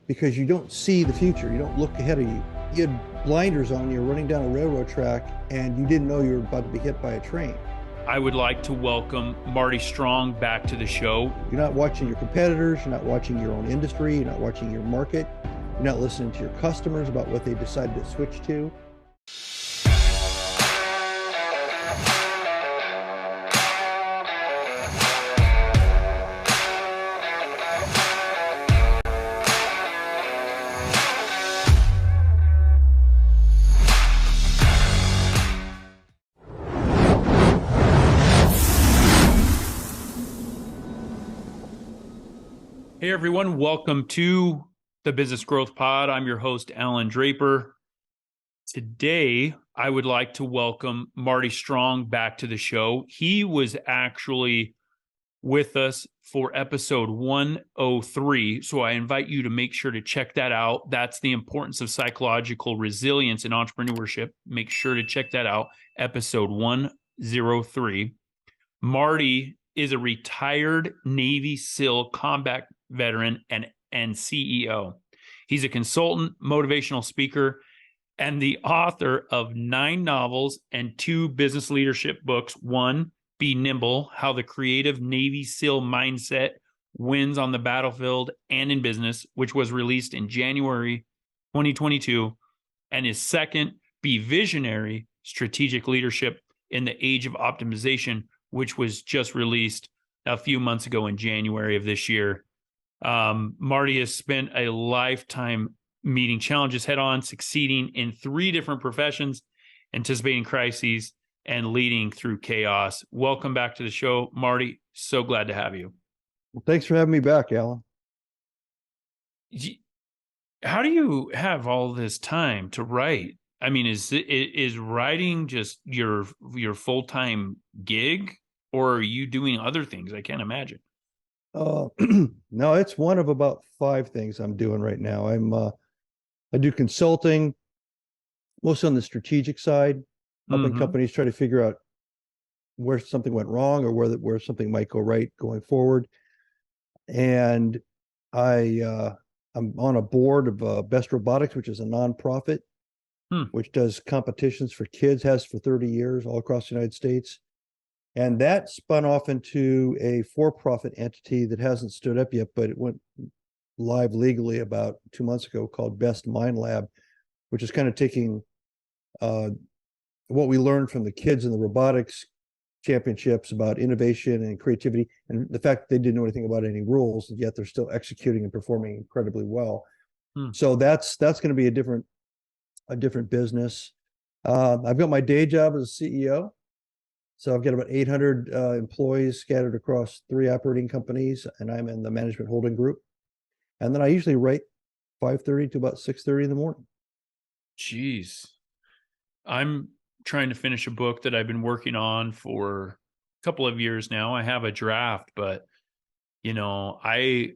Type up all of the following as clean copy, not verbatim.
because you don't see the future. You don't look ahead of you. You had blinders on, you're running down a railroad track, and you didn't know you were about to be hit by a train. I would like to welcome Marty Strong back to the show. You're not watching your competitors, you're not watching your own industry, you're not watching your market, you're not listening to your customers about what they decided to switch to. Hey, everyone. Welcome to the Business Growth Pod. I'm your host, Alan Draper. Today, I would like to welcome Marty Strong back to the show. He was actually with us for episode 103. So I invite you to make sure to check that out. That's the importance of psychological resilience in entrepreneurship. Make sure to check that out. Episode 103. Marty is a retired Navy SEAL combat veteran and CEO. He's a consultant, motivational speaker, and the author of 9 novels and 2 business leadership books. One, Be Nimble, How the Creative Navy SEAL Mindset Wins on the Battlefield and in Business, which was released in January 2022. And his second, Be Visionary, Strategic Leadership in the Age of Optimization, which was just released a few months ago in January of this year. Marty has spent a lifetime meeting challenges head on, succeeding in 3 different professions, anticipating crises, and leading through chaos. Welcome back to the show, Marty. So glad to have you. Well, thanks for having me back, Alan. How do you have all this time to write? I mean, is writing just your full-time gig, or are you doing other things? I can't imagine. No, it's one of about 5 things I'm doing right now. I do consulting, mostly on the strategic side, helping companies try to figure out where something went wrong or where something might go right going forward. And I'm on a board of Best Robotics, which is a nonprofit, which does competitions for kids, has for 30 years all across the United States. And that spun off into a for-profit entity that hasn't stood up yet, but it went live legally about 2 months ago, called Best Mind Lab, which is kind of taking what we learned from the kids in the robotics championships about innovation and creativity, and the fact that they didn't know anything about any rules, yet they're still executing and performing incredibly well. So that's going to be a different business. I've got my day job as a CEO. So I've got about 800 employees scattered across 3 operating companies, and I'm in the management holding group. And then I usually write 5:30 to about 6:30 in the morning. Jeez. I'm trying to finish a book that I've been working on for a couple of years now. I have a draft, but I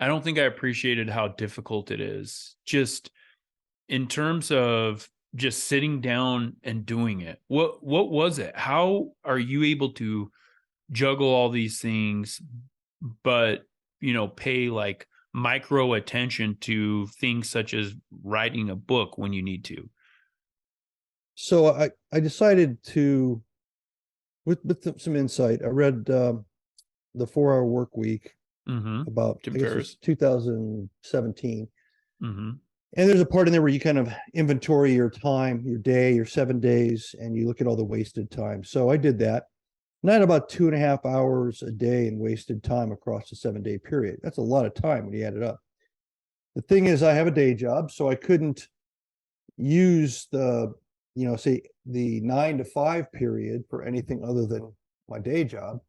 don't think I appreciated how difficult it is, just in terms of just sitting down and doing it. What was it? How are you able to juggle all these things, but pay like micro attention to things such as writing a book when you need to? So I decided to, with some insight, I read the 4-Hour Work Week about, I guess it was 2017. And there's a part in there where you kind of inventory your time, your day, your 7 days, and you look at all the wasted time. So I did that. And I had about 2.5 hours a day in wasted time across a 7-day period. That's a lot of time when you add it up. The thing is, I have a day job, so I couldn't use say the 9 to 5 period for anything other than my day job.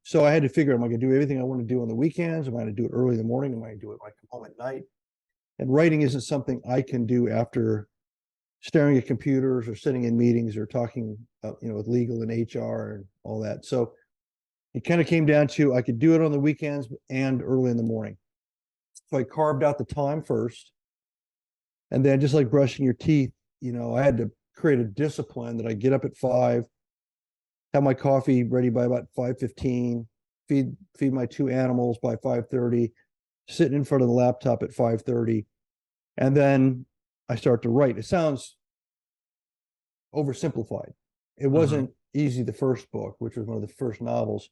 So I had to figure, am I going to do everything I want to do on the weekends? Am I going to do it early in the morning? Am I going to do it when I come home at night? And writing isn't something I can do after staring at computers or sitting in meetings or talking, with legal and HR and all that. So it kind of came down to, I could do it on the weekends and early in the morning. So I carved out the time first. And then, just like brushing your teeth, I had to create a discipline that I get up at 5, have my coffee ready by about 5:15, feed my 2 animals by 5:30, sitting in front of the laptop at 5:30, and then I start to write. It sounds oversimplified. It wasn't easy, the first book, which was one of the first novels,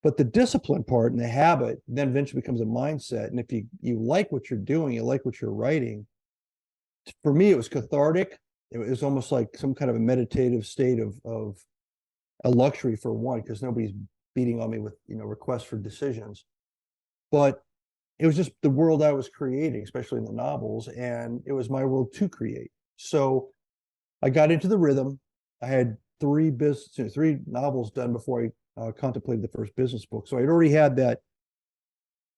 but the discipline part and the habit then eventually becomes a mindset. And if you like what you're doing, you like what you're writing, for me, it was cathartic. It was almost like some kind of a meditative state of a luxury, for one, because nobody's beating on me with, requests for decisions. But it was just the world I was creating, especially in the novels, and it was my world to create. So I got into the rhythm. I had three novels done before I contemplated the first business book. So I'd already had that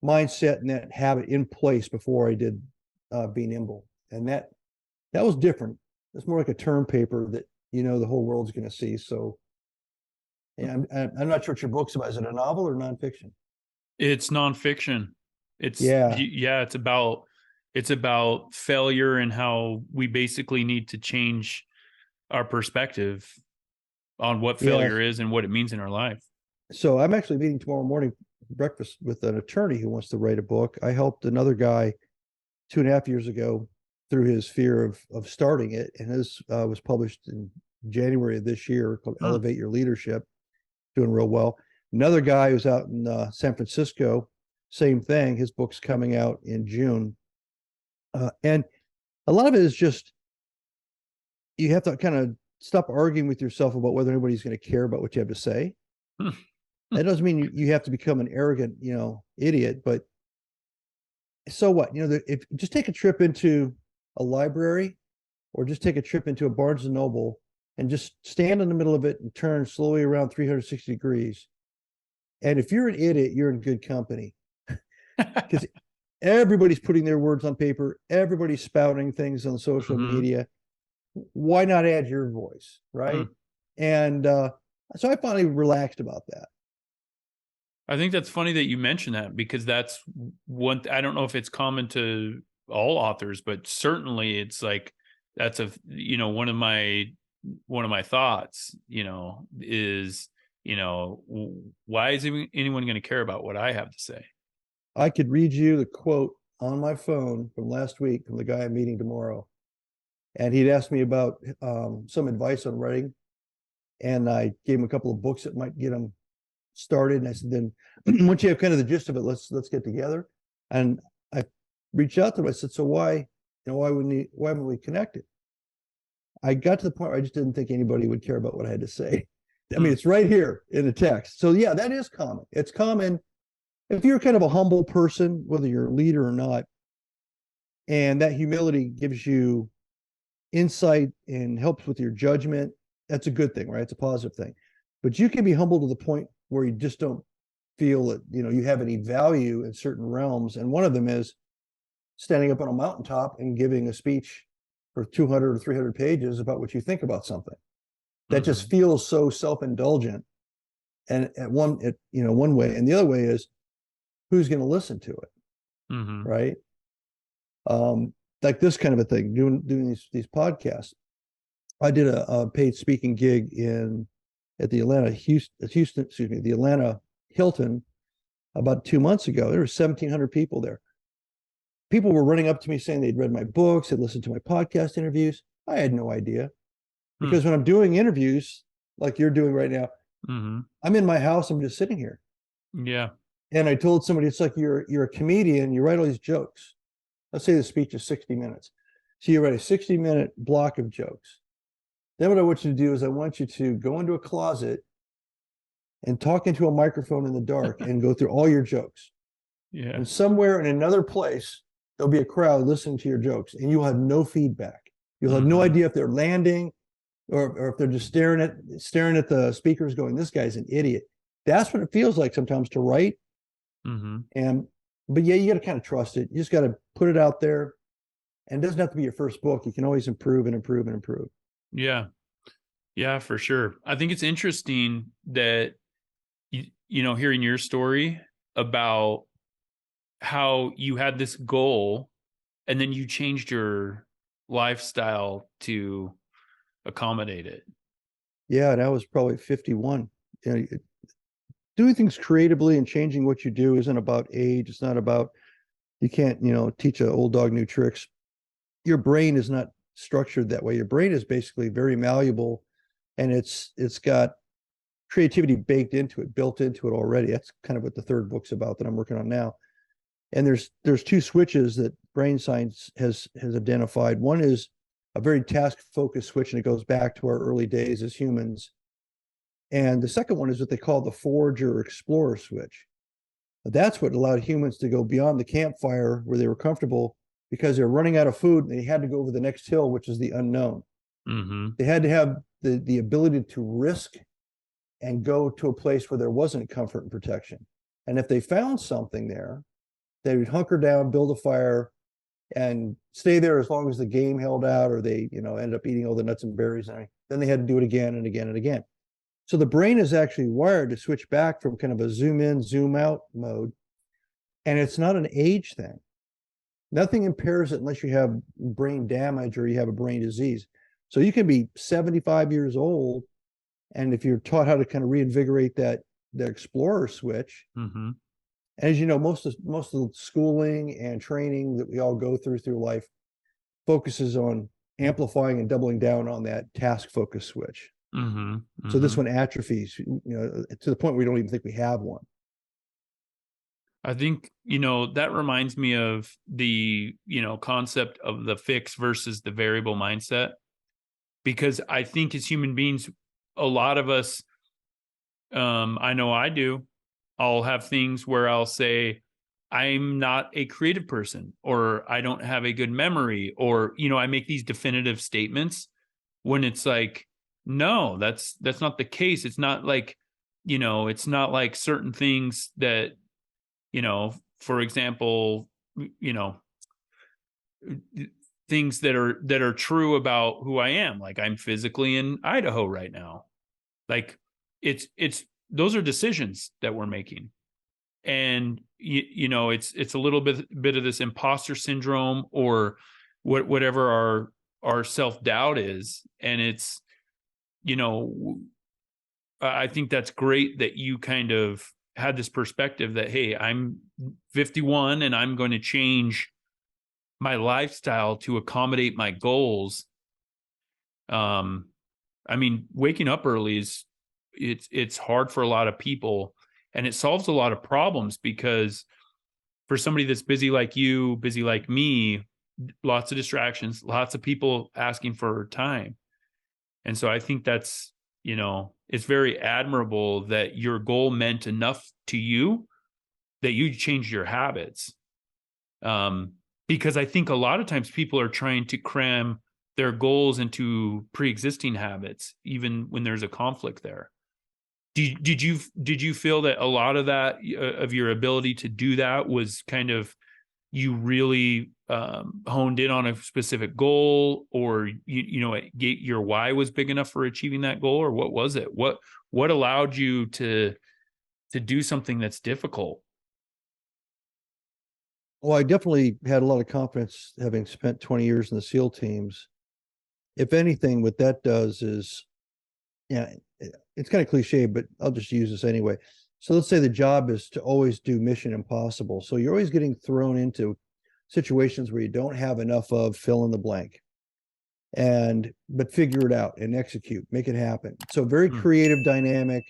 mindset and that habit in place before I did Be Nimble. And that was different. It's more like a term paper that, the whole world's going to see. So yeah, I'm not sure what your book's about. Is it a novel or nonfiction? It's nonfiction. It's it's about failure and how we basically need to change our perspective on what failure is and what it means in our life. So I'm actually meeting tomorrow morning breakfast with an attorney who wants to write a book. I helped another guy 2.5 years ago through his fear of starting it, and his was published in January of this year, called Elevate Your Leadership, doing real well. Another guy who's out in San Francisco, same thing. His book's coming out in June. And a lot of it is just, you have to kind of stop arguing with yourself about whether anybody's going to care about what you have to say. That doesn't mean you have to become an arrogant, idiot, but so what? If just take a trip into a library, or just take a trip into a Barnes and Noble and just stand in the middle of it and turn slowly around 360 degrees. And if you're an idiot, you're in good company, because everybody's putting their words on paper. Everybody's spouting things on social media. Why not add your voice? Right. And so I finally relaxed about that. I think that's funny that you mentioned that, because that's one, I don't know if it's common to all authors, but certainly it's like, that's one of my thoughts, is, why is anyone going to care about what I have to say? I could read you the quote on my phone from last week from the guy I'm meeting tomorrow. And he'd asked me about some advice on writing. And I gave him a couple of books that might get him started. And I said, then once you have kind of the gist of it, let's get together. And I reached out to him. I said, so why haven't we connected? I got to the point where I just didn't think anybody would care about what I had to say. I mean, it's right here in the text. So yeah, that is common. It's common if you're kind of a humble person, whether you're a leader or not, and that humility gives you insight and helps with your judgment. That's a good thing, right? It's a positive thing. But you can be humble to the point where you just don't feel that, you have any value in certain realms. And one of them is standing up on a mountaintop and giving a speech for 200 or 300 pages about what you think about something. That just feels so self-indulgent. And one way, and the other way is, who's going to listen to it? Right. Like this kind of a thing, doing these podcasts. I did a paid speaking gig at the Atlanta Hilton about 2 months ago. There were 1,700 people there. People were running up to me saying they'd read my books, had listened to my podcast interviews. I had no idea, because when I'm doing interviews like you're doing right now, I'm in my house. I'm just sitting here. Yeah. And I told somebody, it's like you're a comedian. You write all these jokes. Let's say the speech is 60 minutes. So you write a 60-minute block of jokes. Then what I want you to do is I want you to go into a closet and talk into a microphone in the dark and go through all your jokes. Yeah. And somewhere in another place, there'll be a crowd listening to your jokes, and you'll have no feedback. You'll have no idea if they're landing or if they're just staring at the speakers going, this guy's an idiot. That's what it feels like sometimes to write. But yeah, you got to kind of trust it. You just got to put it out there, and it doesn't have to be your first book. You can always improve and improve and improve. Yeah. Yeah, for sure. I think it's interesting that, hearing your story about how you had this goal and then you changed your lifestyle to accommodate it. Yeah. And I was probably 51. Doing things creatively and changing what you do isn't about age. It's not about You can't, teach an old dog new tricks. Your brain is not structured that way. Your brain is basically very malleable, and it's got creativity baked into it, built into it already. That's kind of what the third book's about that I'm working on now. And there's two switches that brain science has identified. One is a very task-focused switch, and it goes back to our early days as humans. And the second one is what they call the forge or explorer switch. That's what allowed humans to go beyond the campfire where they were comfortable, because they were running out of food and they had to go over the next hill, which is the unknown. Mm-hmm. They had to have the ability to risk and go to a place where there wasn't comfort and protection. And if they found something there, they would hunker down, build a fire, and stay there as long as the game held out, or they, end up eating all the nuts and berries. And then they had to do it again and again and again. So the brain is actually wired to switch back from kind of a zoom in, zoom out mode. And it's not an age thing. Nothing impairs it unless you have brain damage or you have a brain disease. So you can be 75 years old, and if you're taught how to kind of reinvigorate that explorer switch, mm-hmm. As you know, most of the schooling and training that we all go through life focuses on amplifying and doubling down on that task focus switch. Mm-hmm. Mm-hmm. So this one atrophies, to the point where we don't even think we have one. I think, that reminds me of the, concept of the fixed versus the variable mindset, because I think as human beings, a lot of us, I know I do, I'll have things where I'll say, I'm not a creative person, or I don't have a good memory, or, I make these definitive statements when it's like, no, that's not the case. It's not like, it's not like certain things that, for example, things that are true about who I am. Like, I'm physically in Idaho right now. Like, it's those are decisions that we're making. And, it's a little bit of this imposter syndrome, or whatever our self-doubt is. And it's, I think that's great that you kind of had this perspective that, hey, I'm 51 and I'm going to change my lifestyle to accommodate my goals. I mean, waking up early it's hard for a lot of people, and it solves a lot of problems, because for somebody that's busy like you, busy like me, lots of distractions, lots of people asking for time. And so I think that's, it's very admirable that your goal meant enough to you that you changed your habits. Because I think a lot of times people are trying to cram their goals into pre-existing habits, even when there's a conflict there. Did you feel that a lot of that, of your ability to do that, was kind of, you really honed in on a specific goal, or your why was big enough for achieving that goal, or what was it? What allowed you to do something that's difficult? Well, I definitely had a lot of confidence, having spent 20 years in the SEAL teams. If anything, what that does is, it's kind of cliche, but I'll just use this anyway. So let's say the job is to always do mission impossible. So you're always getting thrown into situations where you don't have enough of fill in the blank, but figure it out and execute, make it happen. So very creative, dynamic,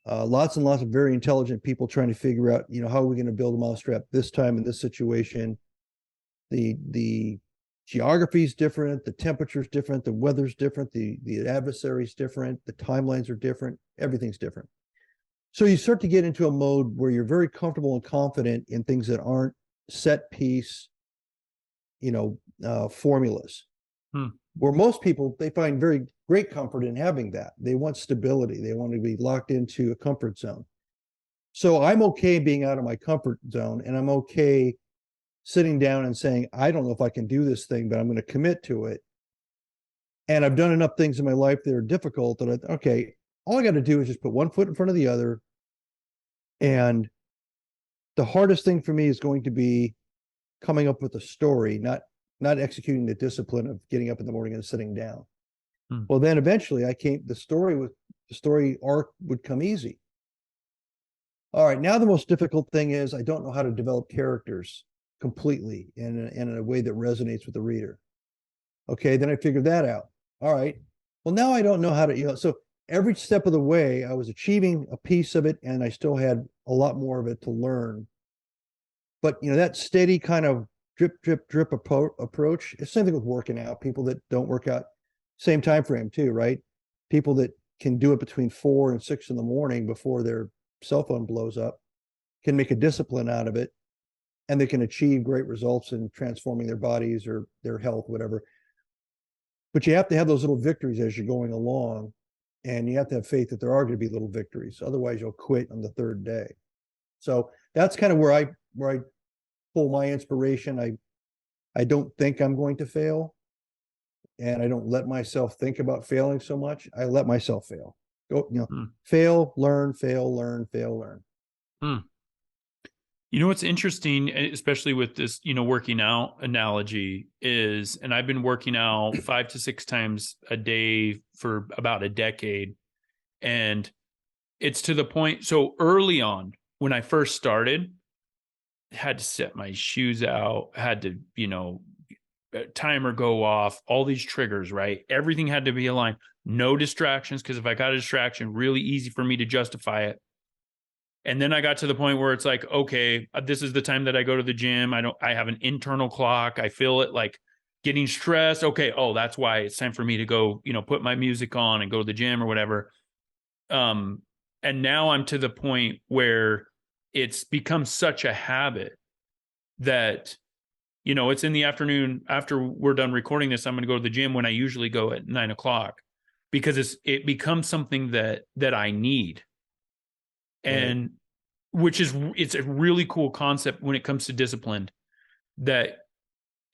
lots and lots of very intelligent people trying to figure out, how are we going to build a mousetrap this time in this situation. The geography is different, the temperature is different, the weather's different, the adversary is different, the timelines are different, everything's different. So you start to get into a mode where you're very comfortable and confident in things that aren't set piece, formulas. Where most people, they find very great comfort in having that. They want stability. They want to be locked into a comfort zone. So I'm okay being out of my comfort zone, and I'm okay sitting down and saying, I don't know if I can do this thing, but I'm going to commit to it. And I've done enough things in my life that are difficult that okay, all I got to do is just put one foot in front of the other. And the hardest thing for me is going to be coming up with a story, not executing the discipline of getting up in the morning and sitting down. Well, then eventually the story arc would come easy. All right, now the most difficult thing is I don't know how to develop characters. completely and in a way that resonates with the reader. Okay, then I figured that out. All right. Well, now I don't know how to, so every step of the way, I was achieving a piece of it, and I still had a lot more of it to learn. But, that steady kind of drip, drip, drip approach, it's the same thing with working out. People that don't work out, same time frame too, right? People that can do it between 4 and 6 in the morning before their cell phone blows up can make a discipline out of it, and they can achieve great results in transforming their bodies or their health, whatever. But you have to have those little victories as you're going along, and you have to have faith that there are going to be little victories. Otherwise, you'll quit on the 3rd day. So that's kind of where I pull my inspiration. I don't think I'm going to fail, and I don't let myself think about failing so much. I let myself fail. Go, fail, learn, fail, learn, fail, learn. What's interesting, especially with this, working out analogy is, and I've been working out 5 to 6 times a day for about a decade. And it's to the point. So early on, when I first started, I had to set my shoes out, had to, timer go off, all these triggers, right? Everything had to be aligned. No distractions. Because if I got a distraction, really easy for me to justify it. And then I got to the point where it's like, okay, this is the time that I go to the gym. I have an internal clock. I feel it like getting stressed. Okay. Oh, that's why it's time for me to go, put my music on and go to the gym or whatever. And now I'm to the point where it's become such a habit that, it's in the afternoon after we're done recording this, I'm going to go to the gym when I usually go at 9 o'clock, because it becomes something that I need. And it's a really cool concept when it comes to discipline, that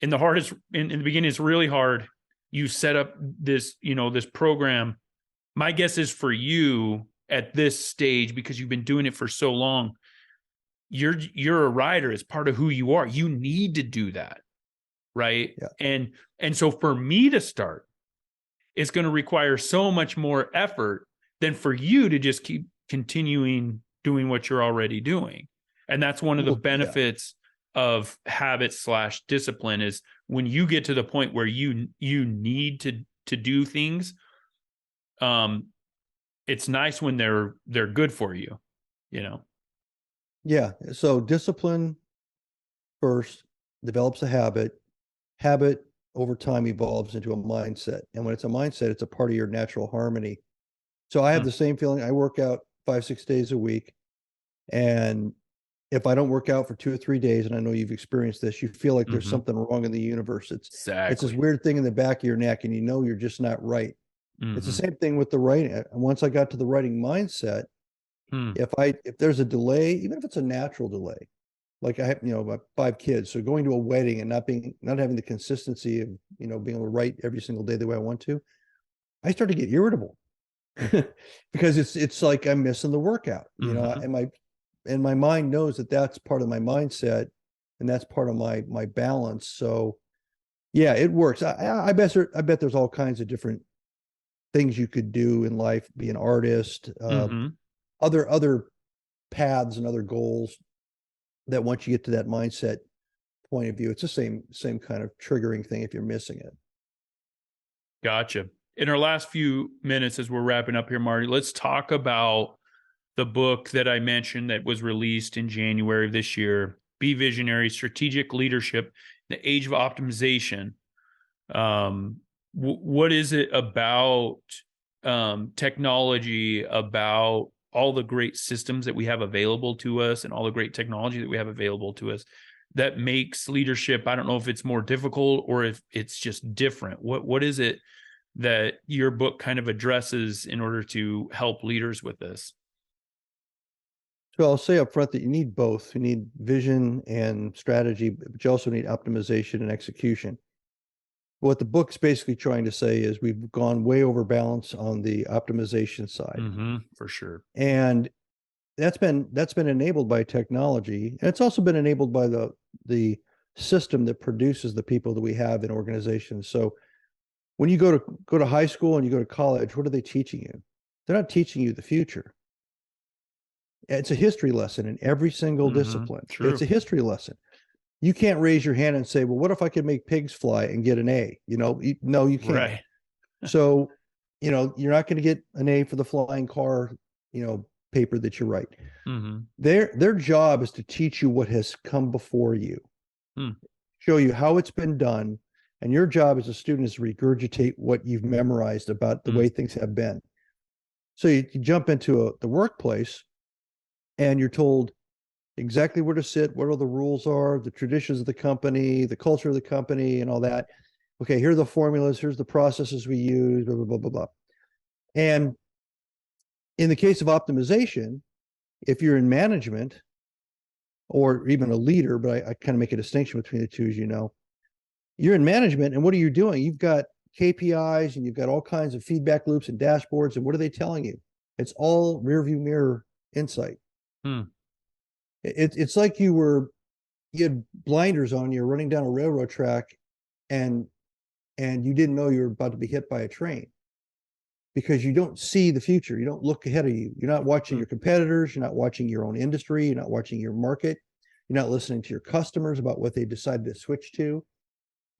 in the beginning, it's really hard. You set up this, this program. My guess is for you at this stage, because you've been doing it for so long, you're a rider. It's part of who you are. You need to do that. Right. Yeah. And so for me to start, it's going to require so much more effort than for you to just keep continuing doing what you're already doing. And that's one of the benefits of habit/discipline, is when you get to the point where you need to do things, it's nice when they're good for you, Yeah. So discipline first develops a habit. Habit over time evolves into a mindset. And when it's a mindset, it's a part of your natural harmony. So I have the same feeling. I work out 5-6 days a week. And if I don't work out for 2 or 3 days, and I know you've experienced this, you feel like there's something wrong in the universe. It's this weird thing in the back of your neck, and you're just not right. It's the same thing with the writing. And once I got to the writing mindset, if there's a delay, even if it's a natural delay, like I have, about 5 kids, so going to a wedding and not having the consistency of, being able to write every single day the way I want to, I start to get irritable because it's like I'm missing the workout, and my mind knows that that's part of my mindset, and that's part of my balance. So yeah, it works. I bet there's all kinds of different things you could do in life, be an artist, other paths and other goals, that once you get to that mindset point of view, it's the same kind of triggering thing if you're missing it. Gotcha. In our last few minutes, as we're wrapping up here, Marty, let's talk about the book that I mentioned that was released in January of this year, Be Visionary: Strategic Leadership, the Age of Optimization. What is it about technology, about all the great systems that we have available to us and all the great technology that we have available to us, that makes leadership, I don't know if it's more difficult or if it's just different? What is it that your book kind of addresses in order to help leaders with this? So I'll say up front that you need both. You need vision and strategy, but you also need optimization and execution. What the book's basically trying to say is we've gone way over balance on the optimization side. For sure. And that's been enabled by technology. And it's also been enabled by the system that produces the people that we have in organizations. So when you go to high school and you go to college, what are they teaching you? They're not teaching you the future. It's a history lesson in every single discipline. True. It's a history lesson. you can't raise your hand and say, well, what if I could make pigs fly and get an A? No, you can't. Right. So, you're not going to get an A for the flying car, paper that you write. Mm-hmm. Their job is to teach you what has come before you, show you how it's been done. And your job as a student is to regurgitate what you've memorized about the way things have been. So you jump into the workplace and you're told exactly where to sit, what all the rules are, the traditions of the company, the culture of the company, and all that. Okay, here are the formulas, here's the processes we use, blah, blah, blah, blah, blah. And in the case of optimization, if you're in management or even a leader, but I kind of make a distinction between the two, as you know, you're in management, and what are you doing? You've got KPIs and you've got all kinds of feedback loops and dashboards, and what are they telling you? It's all rear view mirror insight. It's like you had blinders on, you're running down a railroad track, and you didn't know you were about to be hit by a train, because you don't see the future. You don't look ahead of you. You're not watching your competitors. You're not watching your own industry. You're not watching your market. You're not listening to your customers about what they decided to switch to.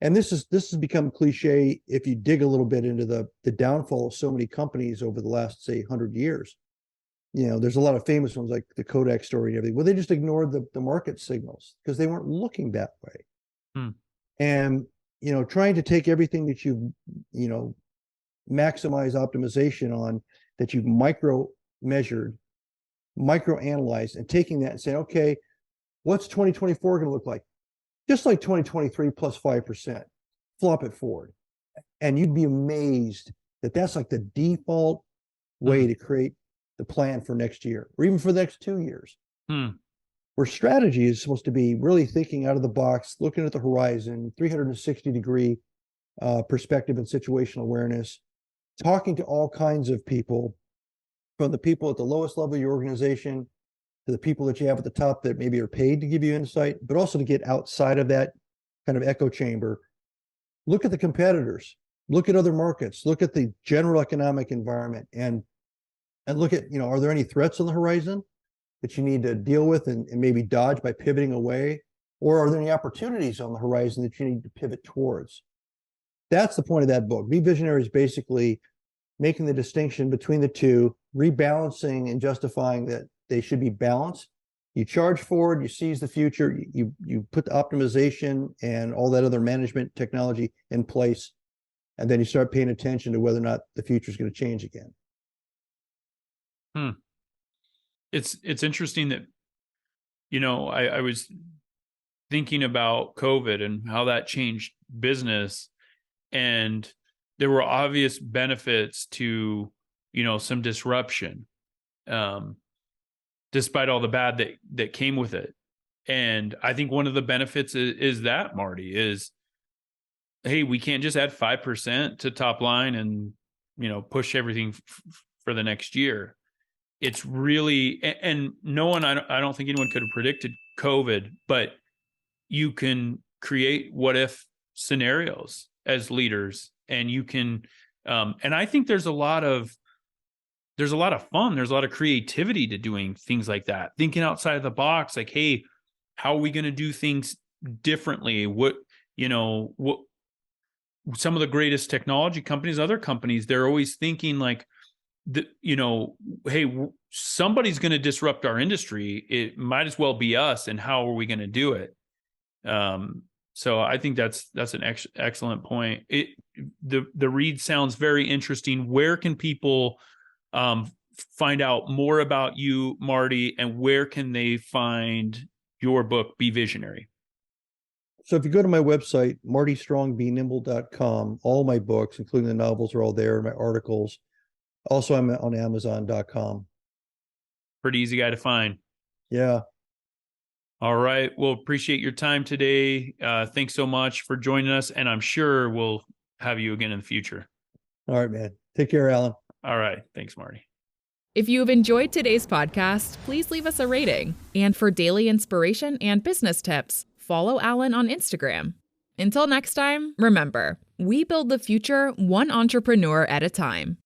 And this has become cliche if you dig a little bit into the downfall of so many companies over the last, say, 100 years. There's a lot of famous ones like the Kodak story and everything. Well, they just ignored the market signals because they weren't looking that way. And, trying to take everything that you've, maximize optimization on, that you've micro measured, micro analyzed, and taking that and saying, okay, what's 2024 going to look like? Just like 2023 plus 5%, flop it forward. And you'd be amazed that that's like the default way to create the plan for next year, or even for the next 2 years. Where strategy is supposed to be really thinking out of the box, looking at the horizon, 360-degree perspective and situational awareness, talking to all kinds of people, from the people at the lowest level of your organization to the people that you have at the top that maybe are paid to give you insight, but also to get outside of that kind of echo chamber. Look at the competitors, look at other markets, look at the general economic environment, and look at, are there any threats on the horizon that you need to deal with and maybe dodge by pivoting away? Or are there any opportunities on the horizon that you need to pivot towards? That's the point of that book. Be Visionary is basically making the distinction between the two, rebalancing and justifying that they should be balanced. You charge forward, you seize the future, you put the optimization and all that other management technology in place, and then you start paying attention to whether or not the future is going to change again. It's interesting that, I was thinking about COVID and how that changed business, and there were obvious benefits to, some disruption, despite all the bad that came with it. And I think one of the benefits is that, Marty, is, hey, we can't just add 5% to top line and, push everything for the next year. It's really, and no one, I don't think anyone could have predicted COVID, but you can create what if scenarios as leaders, and you can, and I think there's a lot of fun. There's a lot of creativity to doing things like that. Thinking outside of the box, like, hey, how are we going to do things differently? What some of the greatest technology companies, other companies, they're always thinking like, hey, somebody's going to disrupt our industry. It might as well be us. And how are we going to do it? So I think that's an excellent point. The read sounds very interesting. Where can people find out more about you, Marty, and where can they find your book, Be Visionary? So if you go to my website, martystrongbenimble.com, all my books, including the novels, are all there, my articles. Also, I'm on Amazon.com. Pretty easy guy to find. Yeah. All right. Well, appreciate your time today. Thanks so much for joining us, and I'm sure we'll have you again in the future. All right, man. Take care, Allan. All right. Thanks, Marty. If you have enjoyed today's podcast, please leave us a rating. And for daily inspiration and business tips, follow Allan on Instagram. Until next time, remember, we build the future one entrepreneur at a time.